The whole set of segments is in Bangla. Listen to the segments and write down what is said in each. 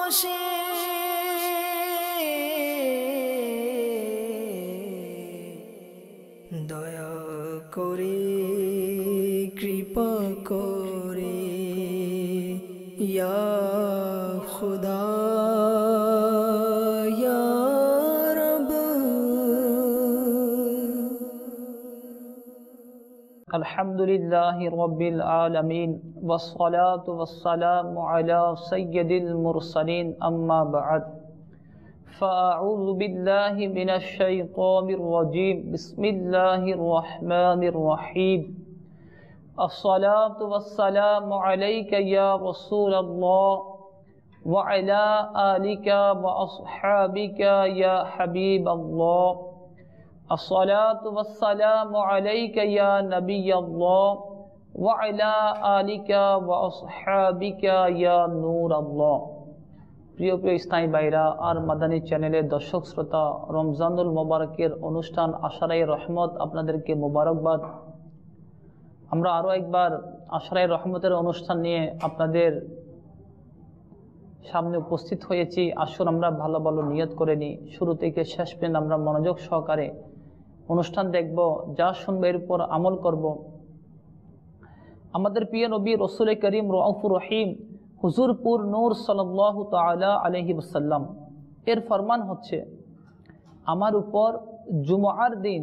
বসে দয়া করে কৃপা করে ইয়া খুদা ইয়া রব। আলহামদুলিল্লাহি রাব্বিল আলামিন ওয়াসসালাতু ওয়াসসালামু আলা সাইয়্যিদিল মুরসালিন আম্মা বা'দ। ফাআউযু বিল্লাহি মিনাশ শাইতানির রাজীম। বিসমিল্লাহির রহমানির রহিম। আসসালাতু ওয়াসসালামু আলাইকা ইয়া রাসূলাল্লাহ ওয়া আলা আলিকা ওয়া আসহাবিকা ইয়া হাবিবাল্লাহ। الصلاة والسلام عليك يا نبي الله وعلى آلك وأصحابك يا نور الله। প্রিয় প্রিয় ইসলামী ভাইরা আর মাদানী চ্যানেলের দর্শক শ্রোতা, রমজানুল মোবারকের অনুষ্ঠান আশারায়ে রহমত আপনাদেরকে মোবারকবাদ। আমরা আরও একবার আশারায়ে রহমতের অনুষ্ঠান নিয়ে আপনাদের সামনে উপস্থিত হয়েছি। আসুন আমরা ভালো ভালো নিয়ত করে নিই, শুরু থেকে শেষ পর্যন্ত আমরা মনোযোগ সহকারে অনুষ্ঠান দেখব, যা শুনবো এর উপর আমল করব। আমাদের প্রিয় নবী রসুল করিম রউফুর রহিম হুজুরপুর নূর সাল্লাল্লাহু তাআলা আলাইহি ওয়াসাল্লাম এর ফরমান হচ্ছে, আমার উপর জুমআর দিন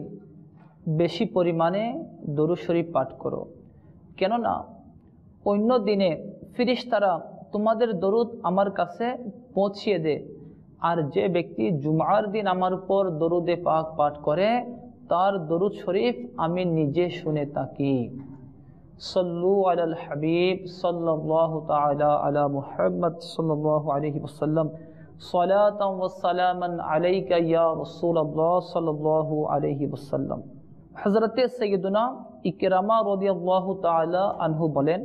বেশি পরিমাণে দরুদ শরীফ পাঠ করো, কেননা অন্য দিনে ফেরেশতারা তোমাদের দরুদ আমার কাছে পৌঁছিয়ে দেয়, আর যে ব্যক্তি জুমআর দিন আমার উপর দরুদে পাক পাঠ করে তার দরুদ শরীফ আমি নিজে শুনে থাকি। সাল্লু আলাল হাবিব সাল্লাল্লাহু তাআলা আলা মুহাম্মদ সাল্লাল্লাহু আলাইহি ওয়াসাল্লাম সালাতান ওয়া সালামান আলাইকা ইয়া রাসূলুল্লাহ সাল্লাল্লাহু আলাইহি ওয়াসাল্লাম। হযরতে সাইয়্যিদুনা ইকরামা রাদিয়াল্লাহু তাআলা আনহু বলেন,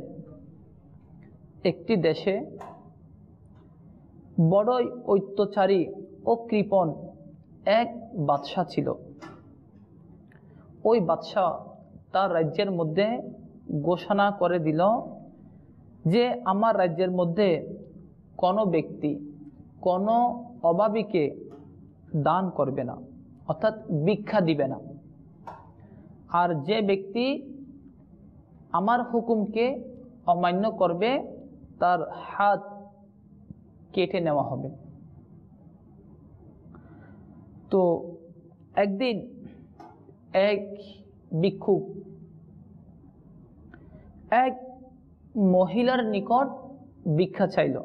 একটি দেশে বড়ই অত্যাচারী ও কৃপণ এক বাদশা ছিল। ওই বাদশা তার রাজ্যের মধ্যে ঘোষণা করে দিল যে আমার রাজ্যের মধ্যে কোনো ব্যক্তি কোনো অভাবীকে দান করবে না, অর্থাৎ ভিক্ষা দিবে না, আর যে ব্যক্তি আমার হুকুমকে অমান্য করবে তার হাত কেটে নেওয়া হবে। তো একদিন এক ভিক্ষুক এক মহিলার নিকট ভিক্ষা চাইল।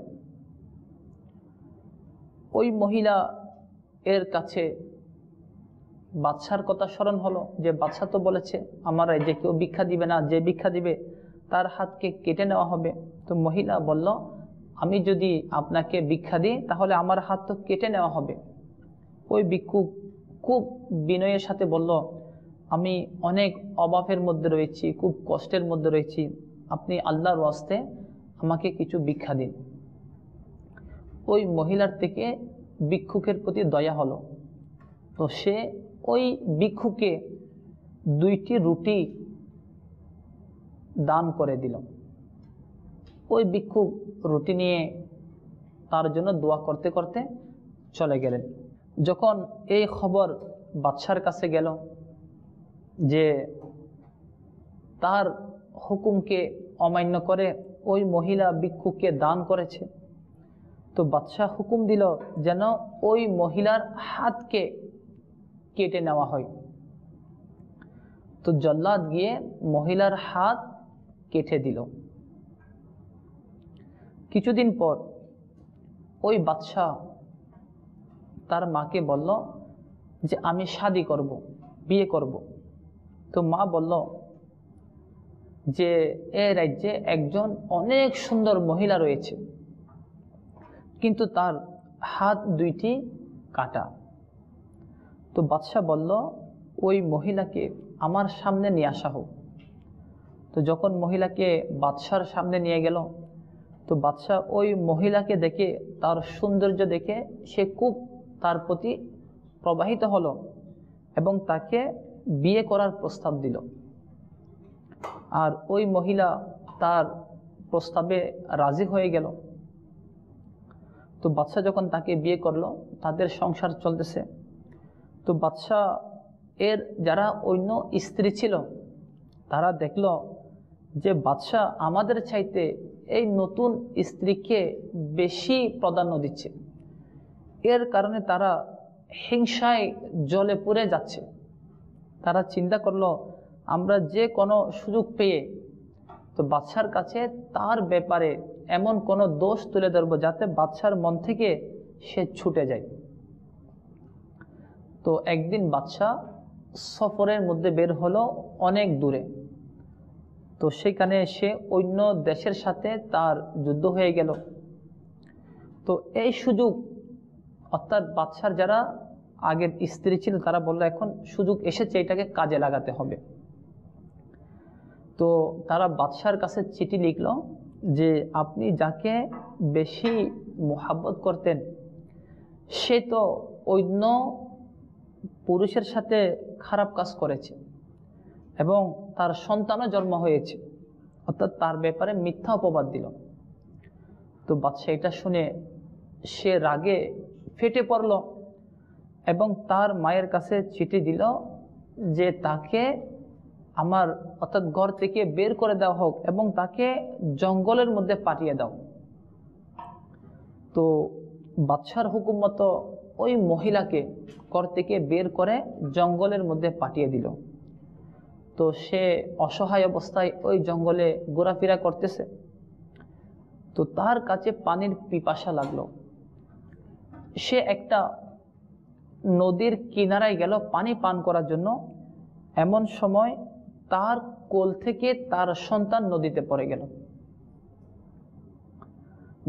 ওই মহিলা এর কাছে বাদশার কথা স্মরণ হলো যে বাদশা তো বলেছে আমার রাজ্যে কেউ ভিক্ষা দিবে না, যে ভিক্ষা দিবে তার হাতকে কেটে নেওয়া হবে। তো মহিলা বলল, আমি যদি আপনাকে ভিক্ষা দিই তাহলে আমার হাত তো কেটে নেওয়া হবে। ওই ভিক্ষুক খুব বিনয়ের সাথে বলল, আমি অনেক অভাবের মধ্যে রয়েছি, খুব কষ্টের মধ্যে রয়েছি, আপনি আল্লাহর ওয়াস্তে আমাকে কিছু ভিক্ষা দিন। ওই মহিলার থেকে ভিক্ষুকের প্রতি দয়া হলো, তো সে ওই ভিক্ষুকে 2টি রুটি দান করে দিল। ওই ভিক্ষুক রুটি নিয়ে তার জন্য দোয়া করতে করতে চলে গেলেন। যখন এই খবর বাদশার কাছে গেল যে তার হুকুমকে অমান্য করে ওই মহিলা ভিক্ষুককে দান করেছে, তো বাদশাহ হুকুম দিল যেন ওই মহিলার হাতকে কেটে নেওয়া হয়। তো জল্লাদ গিয়ে মহিলার হাত কেটে দিল। কিছুদিন পর ওই বাদশাহ তার মাকে বলল যে আমি শাদী করব, বিয়ে করব। তো মা বলল যে এ রাজ্যে একজন অনেক সুন্দর মহিলা রয়েছে, কিন্তু তার হাত 2টি কাটা। তো বাদশাহ বলল ওই মহিলাকে আমার সামনে নিয়ে আসা হোক। তো যখন মহিলাকে বাদশার সামনে নিয়ে গেল, তো বাদশাহ ওই মহিলাকে দেখে, তার সৌন্দর্য দেখে সে খুব তার প্রতি প্রবাহিত হলো এবং তাকে বিয়ে করার প্রস্তাব দিল। আর ওই মহিলা তার প্রস্তাবে রাজি হয়ে গেল। তো বাদশাহ যখন তাকে বিয়ে করলো, তাদের সংসার চলতেছে। তো বাদশাহ এর যারা অন্য স্ত্রী ছিল তারা দেখলো যে বাদশাহ আমাদের চাইতে এই নতুন স্ত্রীকে বেশি প্রাধান্য দিচ্ছে। এর কারণে তারা হিংসায় জ্বলে পুড়ে যাচ্ছে। তারা চিন্তা করলো আমরা যে কোনো সুযোগ পেয়ে তো বাদশার কাছে তার ব্যাপারে এমন কোনো দোষ তুলে ধরবো যাতে বাদশার মন থেকে সে ছুটে যায়। তো একদিন বাদশাহ সফরের মধ্যে বের হলো অনেক দূরে। তো সেখানে সে অন্য দেশের সাথে তার যুদ্ধ হয়ে গেল। তো এই সুযোগ, অর্থাৎ বাদশার যারা আগের স্ত্রী ছিল তারা বললো এখন সুযোগ এসেছে, এটাকে কাজে লাগাতে হবে। তো তারা বাদশার কাছে চিঠি লিখলো যে আপনি যাকে বেশি মোহাব্বত করতেন সে তো অন্য পুরুষের সাথে খারাপ কাজ করেছে এবং তার সন্তানও জন্ম হয়েছে, অর্থাৎ তার ব্যাপারে মিথ্যা অপবাদ দিল। তো বাদশা এটা শুনে সে রাগে ফেটে পড়ল এবং তার মায়ের কাছে চিঠি দিল যে তাকে আমার অর্থাৎ ঘর থেকে বের করে দেওয়া হোক এবং তাকে জঙ্গলের মধ্যে পাঠিয়ে দাও। তো বাদশার হুকুম মতো ওই মহিলাকে ঘর থেকে বের করে জঙ্গলের মধ্যে পাঠিয়ে দিল। তো সে অসহায় অবস্থায় ওই জঙ্গলে ঘোরাফেরা করতেছে। তো তার কাছে পানির পিপাসা লাগলো। সে একটা নদীর কিনারায় গেল পানি পান করার জন্য। এমন সময় তার কোল থেকে তার সন্তান নদীতে পড়ে গেল।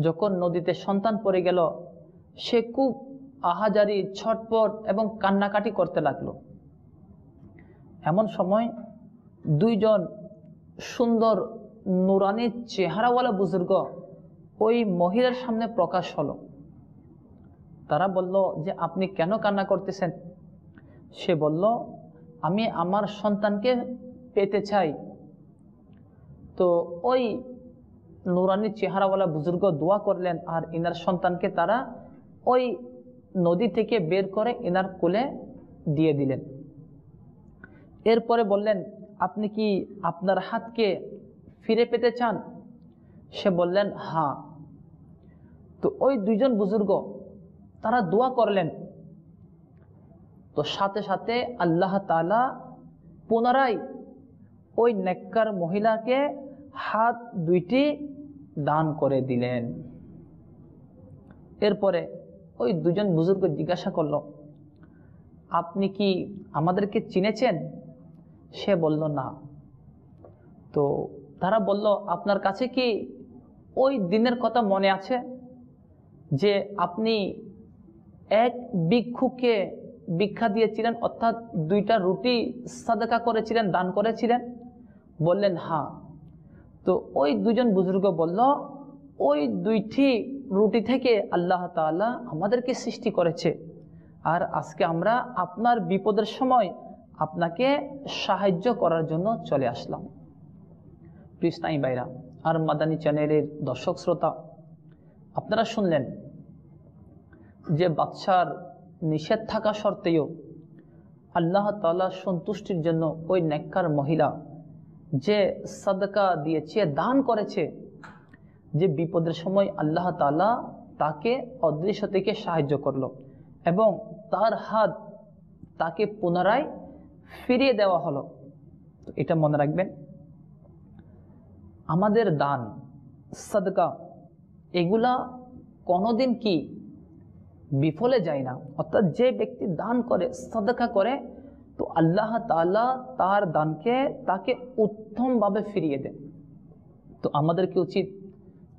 যখন নদীতে সন্তান পড়ে গেল সে খুব আহাজারি, ছটপট এবং কান্নাকাটি করতে লাগলো। এমন সময় দুইজন সুন্দর নুরানি চেহারাওয়ালা বুজুর্গ ওই মহিলার সামনে প্রকাশ হলো। তারা বলল যে আপনি কেন কান্না করতেছেন? সে বলল আমি আমার সন্তানকে পেতে চাই। তো ওই নুরানি চেহারাওয়ালা বুজুর্গ দোয়া করলেন আর ইনার সন্তানকে তারা ওই নদী থেকে বের করে ইনার কোলে দিয়ে দিলেন। এরপরে বললেন আপনি কি আপনার হাতকে ফিরে পেতে চান? সে বললেন হ্যাঁ। তো ওই দুইজন বুজুর্গ তারা দোয়া করলেন। তো সাথে সাথে আল্লাহ তাআলা পুনরায় ওই নেককার মহিলাকে হাত দুইটি দান করে দিলেন। এরপরে ওই দুজন বুজুর্গ জিজ্ঞাসা করল আপনি কি আমাদেরকে চিনেছেন? সে বলল না। তো তারা বলল আপনার কাছে কি ওই দিনের কথা মনে আছে যে আপনি এক ভিক্ষুকে ভিক্ষা দিয়েছিলেন, অর্থাৎ দুইটা রুটি সাদকা করেছিলেন, দান করেছিলেন? বললেন হ্যাঁ। তো ওই দুজন বুজুর্গ বলল ওই দুইটি রুটি থেকে আল্লাহ তাআলা আমাদেরকে সৃষ্টি করেছে আর আজকে আমরা আপনার বিপদের সময় আপনাকে সাহায্য করার জন্য চলে আসলাম। কৃষ্ণাই ভাইরা আর মাদানী চ্যানেলের দর্শক শ্রোতা, আপনারা শুনলেন যে বাদশার নিষেধ থাকা সত্ত্বেও আল্লাহ তাআলার সন্তুষ্টির জন্য ওই নেককার মহিলা যে সাদকা দিয়েছে, দান করেছে, যে বিপদের সময় আল্লাহ তাআলা তাকে অদৃশ্য থেকে সাহায্য করলো এবং তার হাত তাকে পুনরায় ফিরিয়ে দেওয়া হলো। তো এটা মনে রাখবেন, আমাদের দান সাদকা এগুলা কোনোদিন কি বিফলে যায় না। অর্থাৎ যে ব্যক্তি দান করে, সাদকা করে, তো আল্লাহ তাআলা তার দানকে তাকে উত্তমভাবে ফিরিয়ে দেন। তো আমাদেরকে উচিত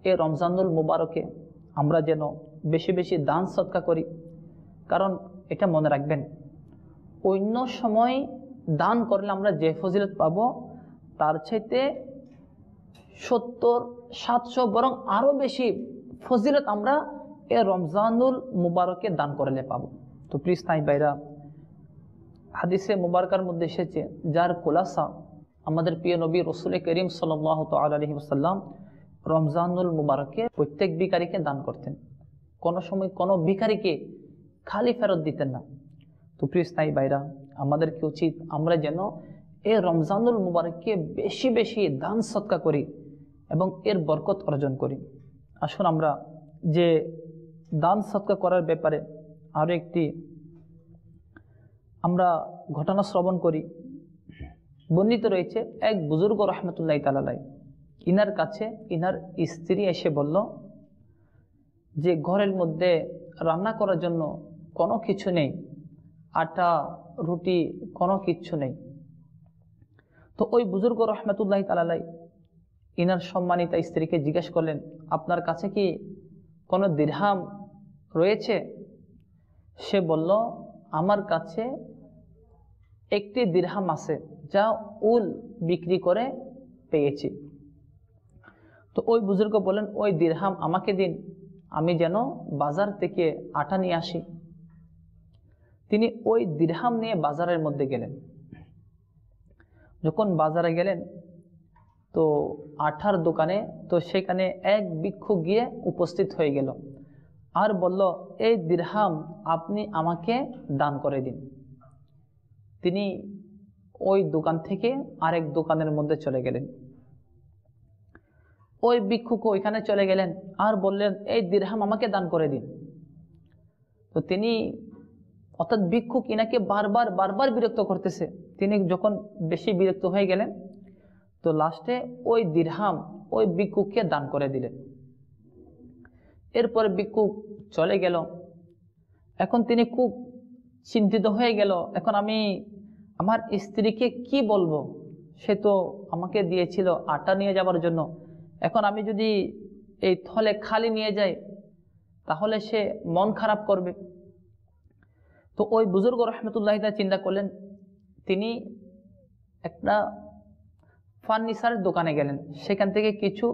এই রমজানুল মুবারকে আমরা যেন বেশি বেশি দান সদকা করি। কারণ এটা মনে রাখবেন, অন্য সময় দান করলে আমরা যে ফজিলত পাবো তার চাইতে 70-700 বরং আরও বেশি ফজিলত আমরা এই রমজানুল মুবারকে দান করলে পাবো। তো প্লিজ তাই ভাইরা, হাদিসে মুবারকার মধ্যে এসেছে যার খোলাসা আমাদের প্রিয় নবী রাসূল করিম সাল্লাল্লাহু তাআলা আলাইহি ওয়াসাল্লাম রমজানুল মুবারকে প্রত্যেক ভিখারিকে দান করতেন। কোনো সময় কোনো ভিখারিকে খালি ফেরত দিতেন না। তো প্রিয় স্থায়ী ভাইরা, আমাদেরকে উচিত আমরা যেন এই রমজানুল মুবারককে বেশি বেশি দান সৎকা করি এবং এর বরকত অর্জন করি। আসুন আমরা যে দান সৎকা করার ব্যাপারে আরও একটি আমরা ঘটনা শ্রবণ করি। বর্ণিত রয়েছে এক বুজুর্গ রহমতুল্লাহ তাআলা, ইনার কাছে ইনার স্ত্রী এসে বলল যে ঘরের মধ্যে রান্না করার জন্য কোনো কিছু নেই, আটা রুটি কোনো কিছু নেই। তো ওই বুজুর্গ রহমতুল্লাহ তাআলা ইনার সম্মানিতা স্ত্রীকে জিজ্ঞেস করলেন, আপনার কাছে কি কোনো দিরহাম রয়েছে? সে বলল, আমার কাছে একটি দিরহাম আছে, যা উল বিক্রি করে পেয়েছি। তো ওই বুজুর্গ বলেন, ওই দিরহাম আমাকে দিন, আমি যেন বাজার থেকে আটা নিয়ে আসি। তিনি ওই দিরহাম নিয়ে বাজারের মধ্যে গেলেন। যখন বাজারে গেলেন তো আঠার দোকানে, তো সেখানে এক ভিক্ষুক গিয়ে উপস্থিত হয়ে গেল আর বলল, এই দিরহাম আপনি আমাকে দান করে দিন। তিনি ওই দোকান থেকে আরেক দোকানের মধ্যে চলে গেলেন। ওই ভিক্ষুক ওইখানে চলে গেলেন আর বললেন, এই দিরহাম আমাকে দান করে দিন। তো তিনি, অর্থাৎ ভিক্ষুক ইনাকে বারবার বারবার বিরক্ত করতেছে। তিনি যখন বেশি বিরক্ত হয়ে গেলেন তো লাস্টে ওই দিরহাম ওই ভিক্ষুককে দান করে দিলেন। এরপরে ভিক্ষুক চলে গেল। এখন তিনি খুব চিন্তিত হয়ে গেল, এখন আমি আমার স্ত্রীকে কি বলবো? সে তো আমাকে দিয়েছিল আটা নিয়ে যাবার জন্য, এখন আমি যদি এই থলে খালি নিয়ে যাই তাহলে সে মন খারাপ করবে। তো ওই বুজুর্গ রহমতুল্লাহ চিন্তা করলেন, তিনি একটা ফার্নিচারের দোকানে গেলেন, সেখান থেকে কিছু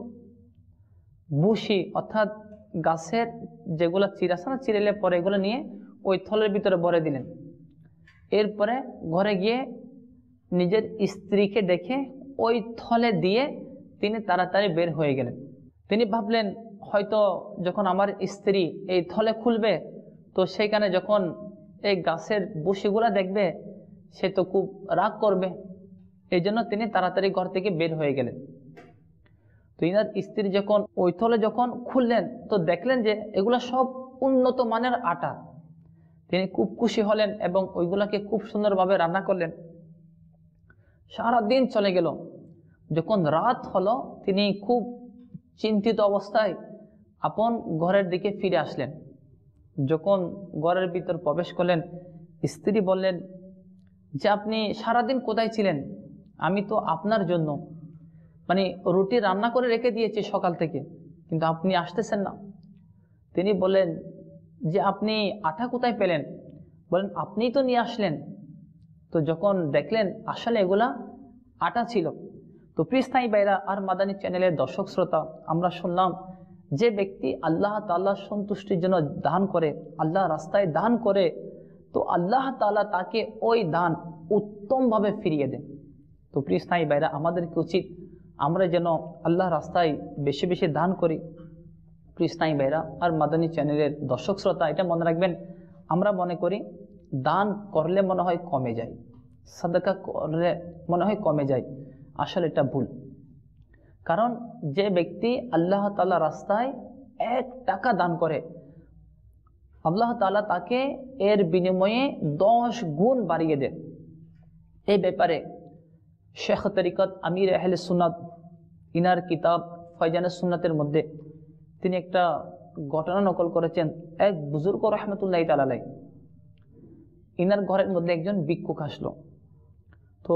বুশি অর্থাৎ গাছের যেগুলো চিরাছে না, চিরেলে পরে এগুলো নিয়ে ওই থলের ভিতরে ভরে দিলেন। এরপরে ঘরে গিয়ে নিজের স্ত্রীকে দেখে ওই থলে দিয়ে তিনি তাড়াতাড়ি বের হয়ে গেলেন। তিনি ভাবলেন, হয়তো যখন আমার স্ত্রী এই থলে খুলবে তো সেখানে যখন এই গাছের বুশিগুলা দেখবে সে তো খুব রাগ করবে, এই জন্য তিনি তাড়াতাড়ি ঘর থেকে বের হয়ে গেলেন। তো ইনার স্ত্রী যখন ওই থলে যখন খুললেন তো দেখলেন যে এগুলা সব উন্নত মানের আটা। তিনি খুব খুশি হলেন এবং ওইগুলাকে খুব সুন্দরভাবে রান্না করলেন। সারা দিন চলে গেল। যখন রাত হলো তিনি খুব চিন্তিত অবস্থায় আপন ঘরের দিকে ফিরে আসলেন। যখন ঘরের ভিতর প্রবেশ করলেন, স্ত্রী বললেন যে আপনি সারাদিন কোথায় ছিলেন? আমি তো আপনার জন্য মানে রুটি রান্না করে রেখে দিয়েছি সকাল থেকে, কিন্তু আপনি আসতেছেন না। তিনি বললেন যে আপনি আটা কোথায় পেলেন? বলেন আপনিই তো নিয়ে আসলেন। তো যখন দেখলেন আসলে এগুলা আটা ছিল। তো প্রিয় ভাইরা আর মাদানী চ্যানেলের দর্শক শ্রোতা, আমরা শুনলাম যে ব্যক্তি আল্লাহ তাআলার সন্তুষ্টির জন্য দান করে, আল্লাহ রাস্তায় দান করে, তো আল্লাহ তাআলা তাকে ওই দান উত্তমভাবে ফিরিয়ে দেন। তো প্রিয় ভাইরা, আমাদেরকে উচিত আমরা যেন আল্লাহ রাস্তায় বেশি বেশি দান করি। প্রিয় ভাইরা আর মাদানী চ্যানেলের দর্শক শ্রোতা, এটা মনে রাখবেন, আমরা মনে করি দান করলে মনে হয় কমে যায়, সাদাকা করলে মনে হয় কমে যায়। আসলে এটা ভুল। কারণ যে ব্যক্তি আল্লাহ তাআলা রাস্তায় 1 টাকা দান করে, আল্লাহ তাআলা তাকে এর বিনিময়ে 10 গুণ বাড়িয়ে দেন। এই ব্যাপারে শেখ তরিকত আমির আহলে সুন্নাত ইনার কিতাব ফয়জানে সুন্নাতের মধ্যে তিনি একটা ঘটনা নকল করেছেন। এক বুজুর্গ রহমতুল্লাহ তাআলা, ইনার ঘরের মধ্যে একজন ভিক্ষুক আসলো। তো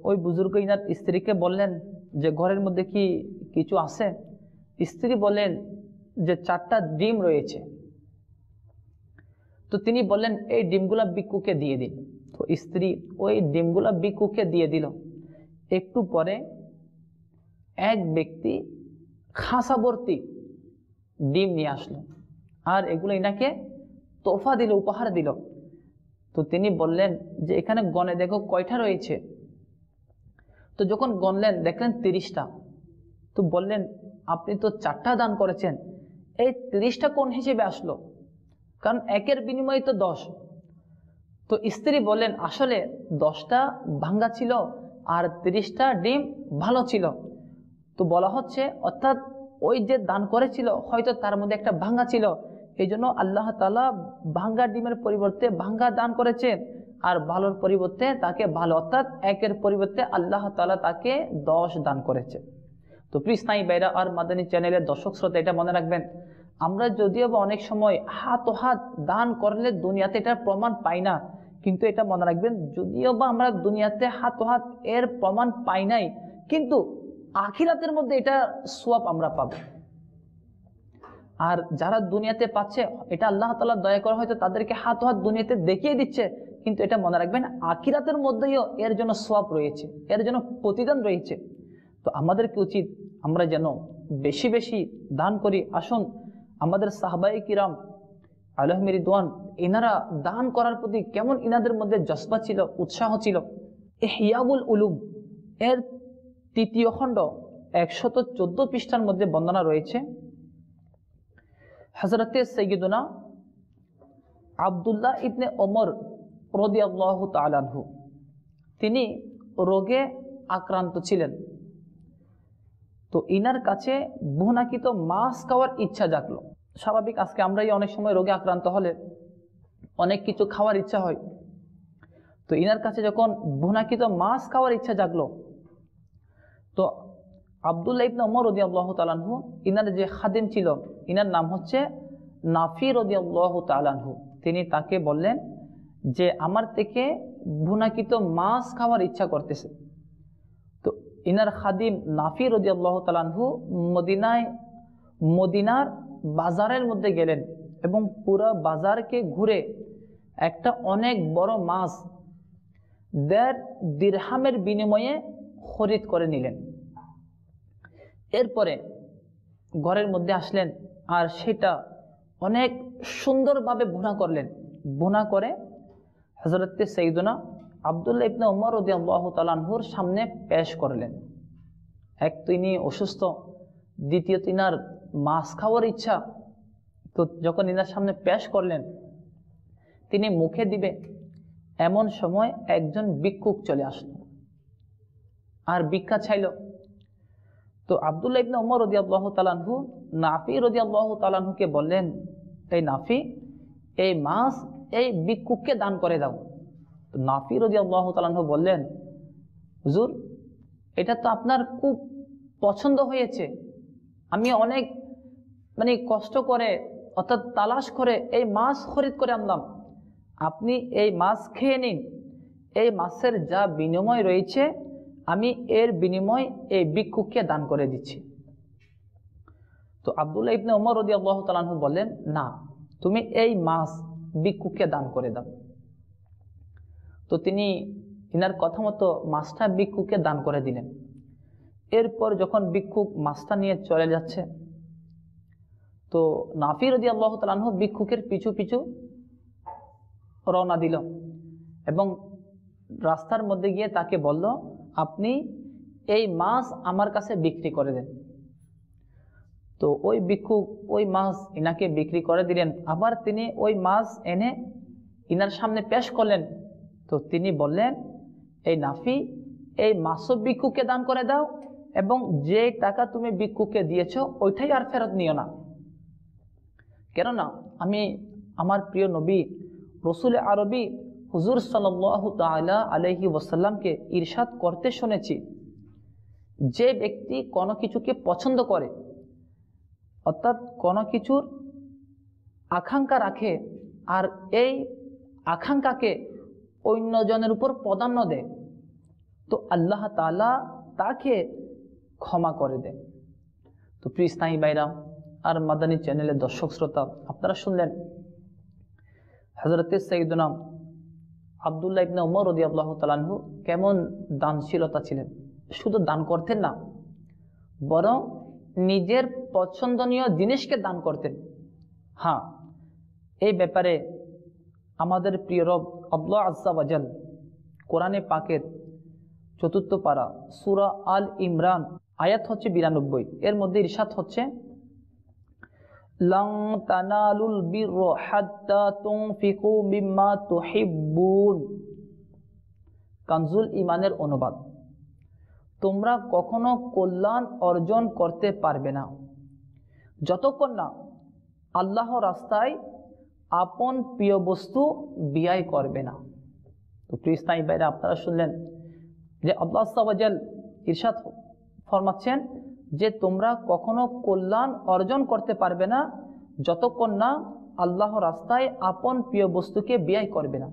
ওই বুজুর্গ ইনার স্ত্রীকে বললেন যে ঘরের মধ্যে কি কিছু আছে? স্ত্রী বললেন যে 4টা ডিম রয়েছে। তো তিনি বললেন এই ডিমগুলা ভিক্ষুককে দিয়ে দিন। তো স্ত্রী ওই ডিমগুলা ভিক্ষুককে দিয়ে দিল। একটু পরে এক ব্যক্তি খাসা ভর্তি ডিম নিয়ে আসলো আর এগুলো ইনাকে তোফা দিল, উপহার দিল। তো তিনি বললেন যে এখানে গনে দেখো কয়টা রয়েছে। তো যখন গনলেন দেখলেন 30টা। তো বললেন আপনি তো 4টা দান করেছেন, এই 30টা কোন হিসেবে আসলো? কারণ একের বিনিময়ে তো 10। তো স্ত্রী বলেন আসলে 10টা ভাঙ্গা ছিল আর 30টা ডিম ভালো ছিল। তো বলা হচ্ছে অর্থাৎ ওই যে দান করেছিল হয়তো তার মধ্যে একটা ভাঙ্গা ছিল, এই জন্য আল্লাহ তাআলা ভাঙ্গা ডিমের পরিবর্তে ভাঙ্গা দান করেছেন, আর ভালোর পরিবর্তে তাকে ভালো, অর্থাৎ একের পরিবর্তে আল্লাহ তাআলা তাকে 10 দান করেছে। তো প্লিজ নাই বাইরা আর মাদানী চ্যানেলের দর্শক শ্রোতা, এটা মনে রাখবেন, আমরা যদিও বা অনেক সময় হাত দান করলে দুনিয়াতে এটা প্রমাণ পাই না, কিন্তু এটা মনে রাখবেন যদিও বা আমরা দুনিয়াতে হাত এর প্রমাণ পাই নাই, কিন্তু আখিরাতের মধ্যে এটা সওয়াব আমরা পাবো। আর যারা দুনিয়াতে পাচ্ছে এটা আল্লাহ তাআলা দয়া করে হয়তো তাদেরকে হাত দুনিয়াতে দেখিয়ে দিচ্ছে, কিন্তু এটা মনে রাখবেন আখিরাতের মধ্যেও এর জন্য সওয়াব রয়েছে, এর জন্য প্রতিদান রয়েছে। তো আমাদেরকে উচিত আমরা যেন বেশি বেশি দান করি। আসুন আমাদের সাহাবায়ে কিরাম আলাইহিম রিদওয়ান, এনারা দান করার প্রতি কেমন ইনাদের মধ্যে জজবা ছিল, উৎসাহ ছিল। ইহইয়াউল উলুম এর 3য় খণ্ড 114 পৃষ্ঠার মধ্যে বর্ণনা রয়েছে, হযরতে সাইয়্যিদুনা আব্দুল্লাহ ইবনে ওমর রাদিয়াল্লাহু তাআলা আনহু, তিনি রোগে আক্রান্ত ছিলেন। তো ইনার কাছে ভুনাকিত মাছ খাওয়ার ইচ্ছা জাগলো। স্বাভাবিক, আজকে আমরাই অনেক সময় রোগে আক্রান্ত হলে অনেক কিছু খাওয়ার ইচ্ছা হয়। তো ইনার কাছে যখন ভুনাকিত মাছ খাওয়ার ইচ্ছা জাগলো, তো আব্দুল্লাহ ইবনে ওমর রাদিয়াল্লাহু তাআলা আনহু, ইনার যে খাদিম ছিল, ইনার নাম হচ্ছে নাফি রাদিয়াল্লাহু তাআলা আনহু, তিনি তাকে বললেন যে আমার থেকে ভুনাকিত মাছ খাওয়ার ইচ্ছা করতেছে। তো ইনার খাদিম নাফি রাদিয়াল্লাহু তাআলা আনহু মদিনার বাজারের মধ্যে গেলেন এবং পুরো বাজারকে ঘুরে একটা অনেক বড় মাছ 1.5 দিরহামের বিনিময়ে খরিদ করে নিলেন। এরপরে ঘরের মধ্যে আসলেন আর সেটা অনেক সুন্দরভাবে ভুনা করলেন। ভুনা করে হযরতে সাইয়্যিদুনা আব্দুল্লাহ ইবনে ওমর রাদিয়াল্লাহু তাআলা আনহুর সামনে পেশ করলেন। এক, তিনি অসুস্থ, দ্বিতীয় তিনার মাছ খাওয়ার ইচ্ছা। তো যখন ইনার সামনে পেশ করলেন, তিনি মুখে দিবে এমন সময় একজন ভিক্ষুক চলে আসলো আর ভিক্ষা চাইল। তো আব্দুল্লাহ ইবনে ওমর রাদিয়াল্লাহু তাআলা আনহু নাফি রাদিয়াল্লাহু তাআলা আনহুকে বললেন, এই নাফি, এই মাছ এই ভিক্ষুককে দান করে দাও। তো নাফি রাদিয়াল্লাহু তাআলা আনহু বললেন, হুজুর, এটা তো আপনার খুব পছন্দ হয়েছে, আমি অনেক কষ্ট করে অর্থাৎ তালাশ করে এই মাছ খরিদ করে আনলাম, আপনি এই মাছ খেয়ে নিন, এই মাছের যা বিনিময় রয়েছে আমি এর বিনিময় এই ভিক্ষুককে দান করে দিচ্ছি। তো আব্দুল্লাহ ইবনে ওমর রাদিয়াল্লাহু তাআলা আনহু বললেন, না, তুমি এই মাছ ভিক্ষুককে দান করে দাও। তো তিনি ইনার কথা মতো মাছটা ভিক্ষুককে দান করে দিলেন। এরপর যখন ভিক্ষুক মাছটা নিয়ে চলে যাচ্ছে, তো নাফি রাদিয়াল্লাহু তাআলা আনহু ভিক্ষুকের পিছু পিছু রওনা দিল এবং রাস্তার মধ্যে গিয়ে তাকে বলল, আপনি এই মাছ আমার কাছে বিক্রি করে দেন। তো ওই ভিক্ষুক ওই মাছ ইনাকে বিক্রি করে দিলেন। আবার তিনি ওই মাছ এনে ইনার সামনে পেশ করলেন। তো তিনি বললেন, এই নাফি, এই মাছও ভিক্ষুককে দান করে দাও এবং যে টাকা তুমি ভিক্ষুককে দিয়েছো ওইটাই আর ফেরত নিও না। কেননা আমি আমার প্রিয় নবী রসুল আরবি হুজুর সাল্লাল্লাহু তাআলা আলাইহি ওয়াসাল্লামকে ইরশাদ করতে শুনেছি, যে ব্যক্তি কোনো কিছুকে পছন্দ করে অর্থাৎ কোনো কিছুর আকাঙ্ক্ষা রাখে আর এই আকাঙ্ক্ষাকে অন্যজনের উপর প্রাধান্য দেয়, তো আল্লাহ তাআলা তাকে ক্ষমা করে দেয়। তো প্রিয় ইসলামী ভাইরা আর মাদানী চ্যানেলের দর্শক শ্রোতা, আপনারা শুনলেন হযরতে সাইয়্যিদুনা আব্দুল্লাহ ইবনে ওমর রাদিয়াল্লাহু তাআলা আনহু কেমন দানশীলতা ছিলেন। শুধু দান করতেন না, বরং নিজের পছন্দনীয় জিনিসকে দান করতেন। হ্যাঁ, এই ব্যাপারে আমাদের প্রিয় রব আল্লাহ আজ্জা ওয়া জাল কোরআনে পাকের ৪র্থ পারা সূরা আল ইমরান আয়াত হচ্ছে ৯২, এর মধ্যে ইরশাদ হচ্ছে, লান তানালুল বিররা হাত্তা তুনফিকু মিম্মা তুহিব্বুন। কানজুল ইমানের অনুবাদ, তোমরা কখনো কল্যাণ অর্জন করতে পারবে না যতক্ষণ না আল্লাহ রাস্তায় আপন প্রিয় বস্তু ব্যয় করবে না। তো প্রিয় ইসলামী ভাইরা, আপনারা শুনলেন যে আল্লাহ আযজা ওয়া জাল ইরশাদ ফরমাচ্ছেন যে তোমরা কখনো কল্যাণ অর্জন করতে পারবে না যতক্ষণ না আল্লাহ রাস্তায় আপন প্রিয় বস্তুকে ব্যয় করবে না।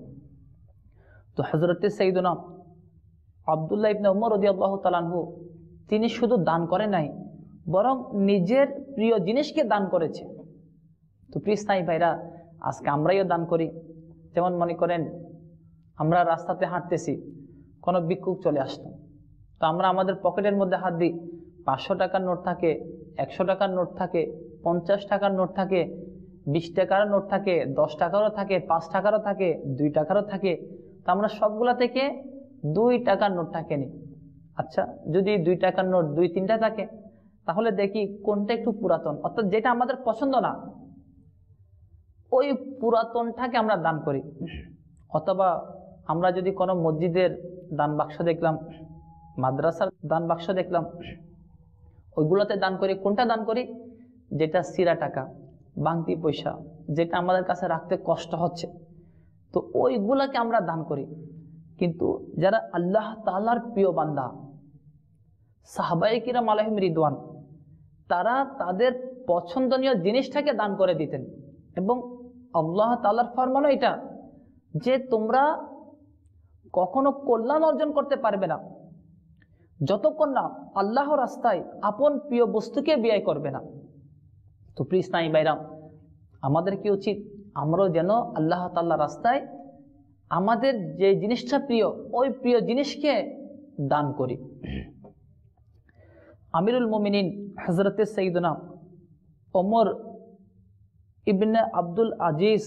তো হযরতে সাইয়্যিদুনা আব্দুল্লাহ ইবনে উমর রাদিয়াল্লাহু তাআলা আনহু তিনি শুধু দান করে নাই, বরং নিজের প্রিয় জিনিসকে দান করেছে। তো প্রিয় ইসলামী ভাইরা, আজকে আমরাও দান করি। যেমন মনে করেন আমরা রাস্তাতে হাঁটতেছি, কোনো ভিক্ষুক চলে আসলো, তো আমরা আমাদের পকেটের মধ্যে হাত দিই, 500 টাকার নোট থাকে, 100 টাকার নোট থাকে, 50 টাকার নোট থাকে, 20 টাকার নোট থাকে, 10 টাকারও থাকে, 5 টাকারও থাকে, 2 টাকারও থাকে। তো আমরা সবগুলা থেকে 2 টাকার নোটটাকে নিই। আচ্ছা, যদি 2 টাকার নোট 2-3টা থাকে, তাহলে দেখি কোনটা একটু পুরাতন, অর্থাৎ যেটা আমাদের পছন্দ না, ওই পুরাতনটাকে আমরা দান করি। অথবা আমরা যদি কোনো মসজিদের দান বাক্স দেখলাম, মাদ্রাসার দান বাক্স দেখলাম, ওইগুলোতে দান করি। কোনটা দান করি? যেটা সিরা টাকা, বাংতি পয়সা, যেটা আমাদের কাছে রাখতে কষ্ট হচ্ছে, তো ওইগুলাকে আমরা দান করি। কিন্তু যারা আল্লাহ তাআলার প্রিয় বান্দা, সাহাবায়ে কিরাম আলাইহিম রিদওয়ান, তারা তাদের পছন্দনীয় জিনিসটাকে দান করে দিতেন। এবং আল্লাহ তাআলার ফরমানও এটা যে তোমরা কখনো কল্যাণ অর্জন করতে পারবে না যতক্ষণ না আল্লাহর রাস্তায় আপন প্রিয় বস্তুকে ব্যয় করবে না। তো প্রিয় ইসলামী ভাইরা, আমাদের কি উচিত? আমরাও যেন আল্লাহ তাআলার রাস্তায় আমাদের যে জিনিসটা প্রিয়, ওই প্রিয় জিনিসকে দান করি। আমিরুল মুমিনিন হযরতে সাইয়্যিদুনা ওমর ইবনে আব্দুল আজিজ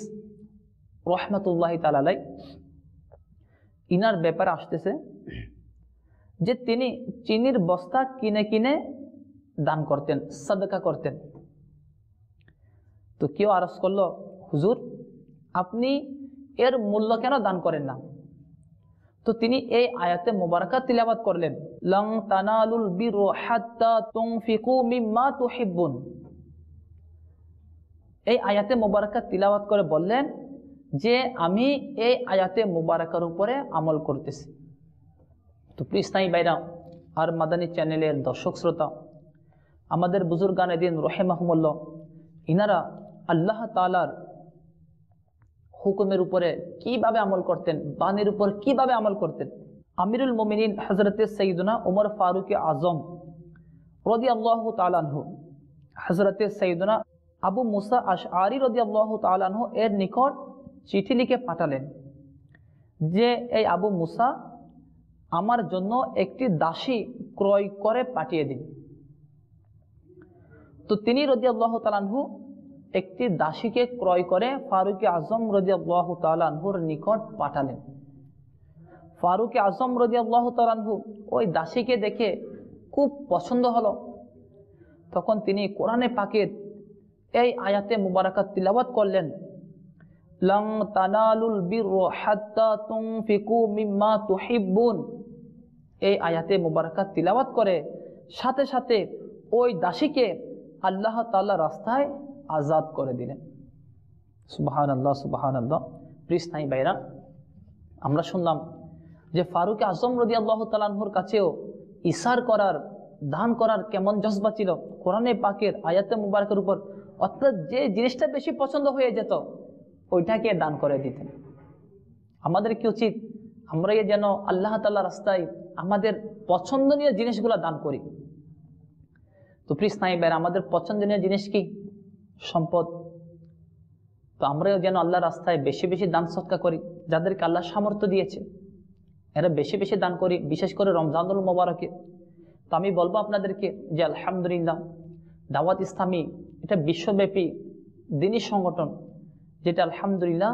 রাহমাতুল্লাহি তাআলা আলাইহি, ইনার ব্যাপারে আসতেছে যে তিনি চিনির বস্তা কিনে কিনে দান করতেন, সাদকা করতেন। তো কেউ আরজ করলো, হুজুর আপনি এর মূল্য কেন দান করেন না? তো তিনি এই আয়াতে মুবারাকা তিলাওয়াত করলেন, লান তানালুল বিররা হাত্তা তুনফিকু মিম্মা তুহিব্বুন। এই আয়াতে মুবারাকা তিলাওয়াত করে বললেন যে আমি এই আয়াতে মুবারাকার উপরে আমল করতেছি। তো প্রিয় ইসলামী ভাইরা আর মাদানী চ্যানেলের দর্শক শ্রোতা, আমাদের বুজুর্গানে দিন রাহিমাহুমুল্লাহ, ইনারা আল্লাহ তাআলার হুকুমের উপরে কিভাবে আমল করতেন, বাণীর উপর কিভাবে আমল করতেন। আমিরুল মুমিনিন হযরতে সাইয়্যিদুনা ওমর ফারুক আজম রাদিয়াল্লাহু তাআলা আনহু হযরতে সাইয়্যিদুনা আবু মুসা আশআরী রাদিয়াল্লাহু তাআলা আনহু এর নিকট চিঠি লিখে পাঠালেন যে এই আবু মুসা আমার জন্য একটি দাসী ক্রয় করে পাঠিয়ে দিন। তো তিনি রাদিয়াল্লাহু তাআলা আনহু একটি দাসীকে ক্রয় করে ফারুক আজম রাদিয়াল্লাহু তাআলা আনহুর নিকট পাঠালেন। ফারুক আজম রাদিয়াল্লাহু তাআলা আনহু ওই দাসীকে দেখে খুব পছন্দ হলো। তখন তিনি কোরআনে পাকের এই আয়াতে মুবারাকা তিলাওয়াত করলেন, লান তানালুল বিররা হাত্তা তুনফিকু মিম্মা তুহিব্বুন। এই আয়াতে মুবারাকা তিলাওয়াত করে সাথে সাথে ওই দাসীকে আল্লাহ তাআলার রাস্তায় আজাদ করে দিলেন। সুবহানাল্লাহ, সুবহানাল্লাহ। প্রিয় ইসলামী ভাইরা, আমরা শুনলাম যে ফারুক আজম রাদিয়াল্লাহু তাআলা আনহুর কাছেও ইসার করার, দান করার কেমন জজবা ছিল কোরআনে পাকের আয়াতে মুবারকের উপর। অর্থাৎ যে জিনিসটা বেশি পছন্দ হয়ে যেত ওইটাকে দান করে দিতেন। আমাদের কি উচিত? আমরা যেন আল্লাহ তাআলার রাস্তায় আমাদের পছন্দনীয় জিনিসগুলো দান করি। তো প্রিয় ইসলামী ভাইরা, আমাদের পছন্দনীয় জিনিস কি? সম্পদ। তো আমরাও যেন আল্লাহর রাস্তায় বেশি বেশি দান সদকা করি। যাদেরকে আল্লাহ সামর্থ্য দিয়েছে এরা বেশি বেশি দান করি, বিশেষ করে রমজানুল মোবারকে। তো আমি বলবো আপনাদেরকে যে আলহামদুলিল্লাহ, দাওয়াত ইসলামী এটা বিশ্বব্যাপী দিনী সংগঠন, যেটা আলহামদুলিল্লাহ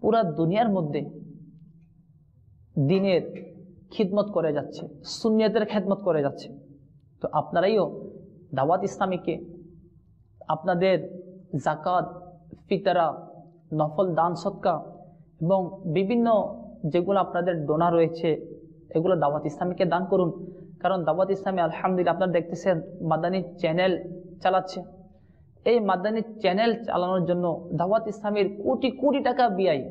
পুরা দুনিয়ার মধ্যে দিনের খিদমত করে যাচ্ছে, সুন্নিয়তের খেদমত করে যাচ্ছে। তো আপনারাইও দাওয়াত ইসলামীকে আপনাদের জাকাত, ফিতরা, নফল দান সদকা এবং বিভিন্ন যেগুলো আপনাদের ডোনা রয়েছে এগুলো দাওয়াত ইসলামীকে দান করুন। কারণ দাওয়াত ইসলামী আলহামদুলিল্লাহ আপনারা দেখতেছেন মাদানী চ্যানেল চালাচ্ছে। এই মাদানী চ্যানেল চালানোর জন্য দাওয়াত ইসলামীর কোটি কোটি টাকা ব্যয়,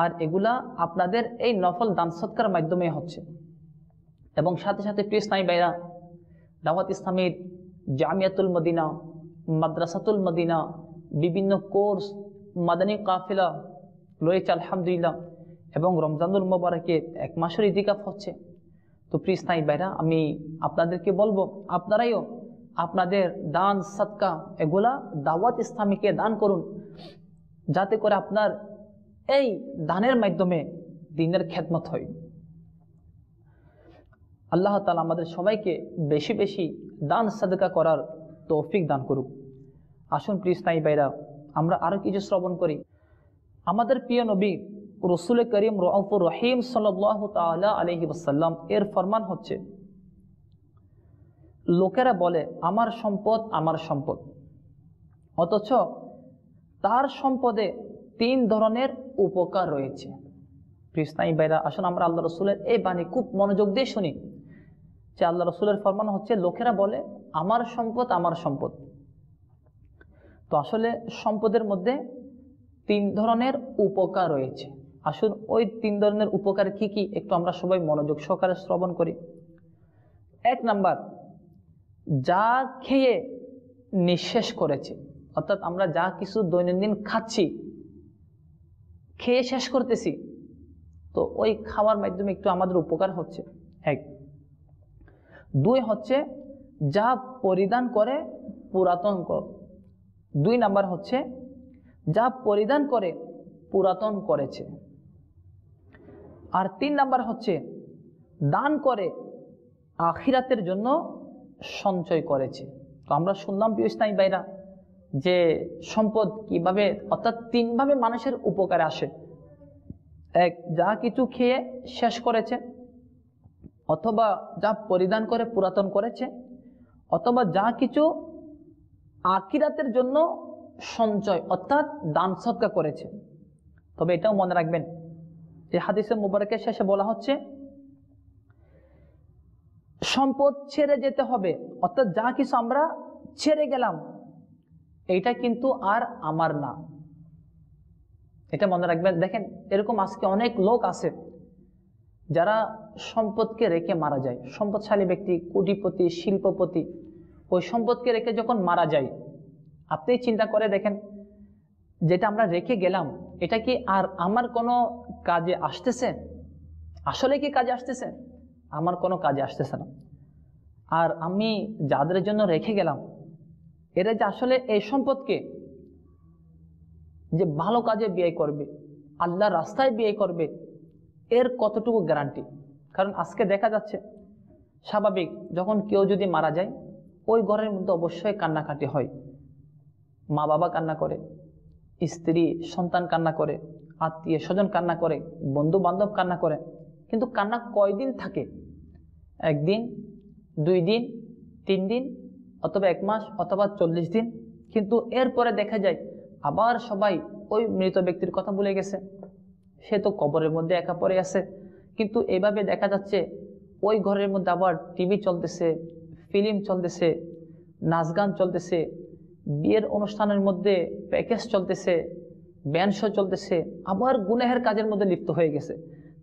আর এগুলা আপনাদের এই নফল দান সদকার মাধ্যমে হচ্ছে। এবং সাথে সাথে প্রিয় ইসলামী ভাইরা, দাওয়াত ইসলামীর জামিয়াতুল মদিনা, মাদ্রাসাতুল মদিনা, বিভিন্ন কোর্স, মাদানী কাফেলা রয়েছে আলহামদুলিল্লাহ। এবং রমজানুল মোবারকে 1 মাসের ইতিকাফ হচ্ছে। তো প্রিয় ইসলামী ভাইরা, আমি আপনাদেরকে বলবো আপনারাইও আপনাদের দান সদকা এগুলা দাওয়াত ইসলামীকে দান করুন, যাতে করে আপনার এই দানের মাধ্যমে দ্বীনের খেদমত হয়। আল্লাহ তাআলা আমাদের সবাইকে বেশি বেশি দান সাদকা করার তৌফিক দান করুক। আসুন প্রিয় ইসলামী ভাইরা, আমরা আরো কিছু শ্রবণ করি। আমাদের প্রিয় নবী রসুল করিম রউফুর রহিম সাল্লাল্লাহু তাআলা আলাইহি ওয়াসাল্লাম এর ফরমান হচ্ছে, লোকেরা বলে আমার সম্পদ আমার সম্পদ, অথচ তার সম্পদে 3 ধরনের উপকার রয়েছে। প্রিয় ইসলামী ভাইরা, আসুন আমরা আল্লাহ রসুলের এই বাণী খুব মনোযোগ দিয়ে শুনি যে আল্লাহ রসুলের ফরমান হচ্ছে লোকেরা বলে আমার সম্পদ আমার সম্পদ। তো আসলে সম্পদের মধ্যে 3 ধরনের উপকার রয়েছে। আসুন ওই 3 ধরনের উপকার কি কি একটু আমরা সবাই মনোযোগ সহকারে শ্রবণ করি। 1 নাম্বার, যা খেয়ে নিঃশেষ করেছে, অর্থাৎ আমরা যা কিছু দৈনন্দিন খাচ্ছি, খেয়ে শেষ করতেছি, তো ওই খাওয়ার মাধ্যমে একটু আমাদের উপকার হচ্ছে। 1। 2 হচ্ছে যা পরিধান করে পুরাতন 2 নাম্বার হচ্ছে যা পরিধান করে পুরাতন করেছে। আর 3 নাম্বার হচ্ছে দান করে আখিরাতের জন্য সঞ্চয় করেছে। তো আমরা শুনলাম প্রিয় ইসলামী ভাইরা যে সম্পদ কিভাবে, অর্থাৎ 3 ভাবে মানুষের উপকারে আসে। 1, যা কিছু খেয়ে শেষ করেছে, অথবা যা পরিধান করে পুরাতন করেছে, অথবা যা কিছু আখিরাতের জন্য সঞ্চয় অর্থাৎ দান সদকা করেছে। তবে এটাও মনে রাখবেন যে হাদিসে মুবারকের শেষে বলা হচ্ছে সম্পদ ছেড়ে যেতে হবে, অর্থাৎ যা কিছু আমরা ছেড়ে গেলাম এটা কিন্তু আর আমার না, এটা মনে রাখবেন। দেখেন এরকম আজকে অনেক লোক আছে যারা সম্পদকে রেখে মারা যায়। সম্পদশালী ব্যক্তি, কোটিপতি, শিল্পপতি, ওই সম্পদকে রেখে যখন মারা যায়, আপনি চিন্তা করে দেখেন যেটা আমরা রেখে গেলাম এটা কি আর আমার কোনো কাজে আসতেছে? আসলে কি কাজে আসতেছে? আমার কোনো কাজে আসতেছে না। আর আমি যাদের জন্য রেখে গেলাম এরা যে আসলে এই সম্পদকে যে ভালো কাজে ব্যয় করবে, আল্লাহর রাস্তায় ব্যয় করবে, এর কতটুকু গ্যারান্টি? কারণ আজকে দেখা যাচ্ছে স্বাভাবিক যখন কেউ যদি মারা যায় ওই ঘরের মধ্যে অবশ্যই কান্নাকাটি হয়। মা বাবা কান্না করে, স্ত্রী সন্তান কান্না করে, আত্মীয় স্বজন কান্না করে, বন্ধু বান্ধব কান্না করে। কিন্তু কান্না কয়দিন থাকে? 1 দিন, 2 দিন, 3 দিন, অথবা 1 মাস, অথবা 40 দিন। কিন্তু এরপরে দেখা যায় আবার সবাই ওই মৃত ব্যক্তির কথা ভুলে গেছে, সে তো কবরের মধ্যে একা পড়ে আছে। কিন্তু এইভাবে দেখা যাচ্ছে ওই ঘরের মধ্যে আবার টিভি চলতেছে, ফিল্ম চলতেছে, নাচ গান চলতেছে, বিয়ের অনুষ্ঠানের মধ্যে প্যাকেজ চলতেছে, ব্যান্ড শো চলতেছে, আবার গুনাহের কাজের মধ্যে লিপ্ত হয়ে গেছে।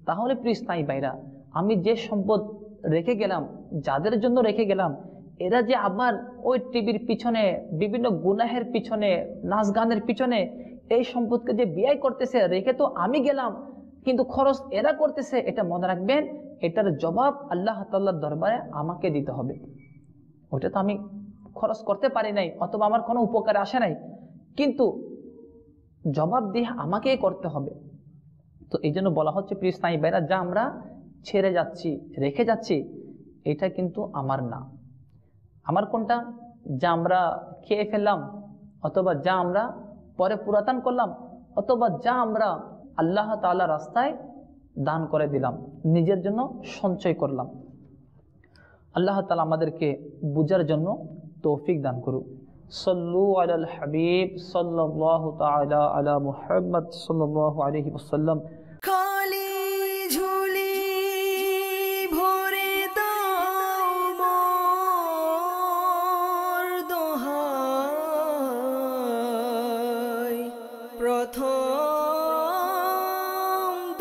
তাহলে প্রিয় ইসলামী ভাইরা, আমি যে সম্পদ রেখে গেলাম, যাদের জন্য রেখে গেলাম, এরা যে আবার ওই টিভির পিছনে, বিভিন্ন গুনাহের পিছনে, নাচ গানের পিছনে এই সম্পদকে যে ব্যয় করতেছে, রেখে তো আমি গেলাম কিন্তু খরচ এরা করতেছে, এটা মনে রাখবেন এটার জবাব আল্লাহ তাআলার দরবারে আমাকে দিতে হবে। ওটা তো আমি খরচ করতে পারি নাই, অথবা আমার কোনো উপকারে আসে নাই, কিন্তু জবাব দিয়ে আমাকেই করতে হবে। তো এই জন্য বলা হচ্ছে প্রিয় ইসলামী ভাইরা, যা আমরা ছেড়ে যাচ্ছি, রেখে যাচ্ছি, এটা কিন্তু আমার না। আমার কোনটা? যা আমরা খেয়ে ফেললাম, অথবা যা আমরা পরে পুরাতন করলাম, অথবা যা আমরা আল্লাহ তাআলা রাস্তায় দান করে দিলাম, নিজের জন্য সঞ্চয় করলাম। আল্লাহ তাআলা আমাদেরকে বুঝার জন্য তৌফিক দান করুক। সল্লু আলাল হাবিব সাল্লাল্লাহু তাআলা আলা মুহাম্মদ সাল্লাল্লাহু আলাইহি ওয়াসাল্লাম। খালি ঝুলি ভরে দাও মোর দোহাই, প্রথম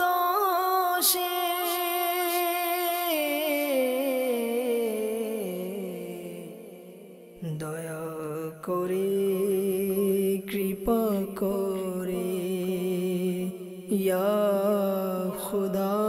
দশে দয়া করে কৃপা করে ইয়া খুদা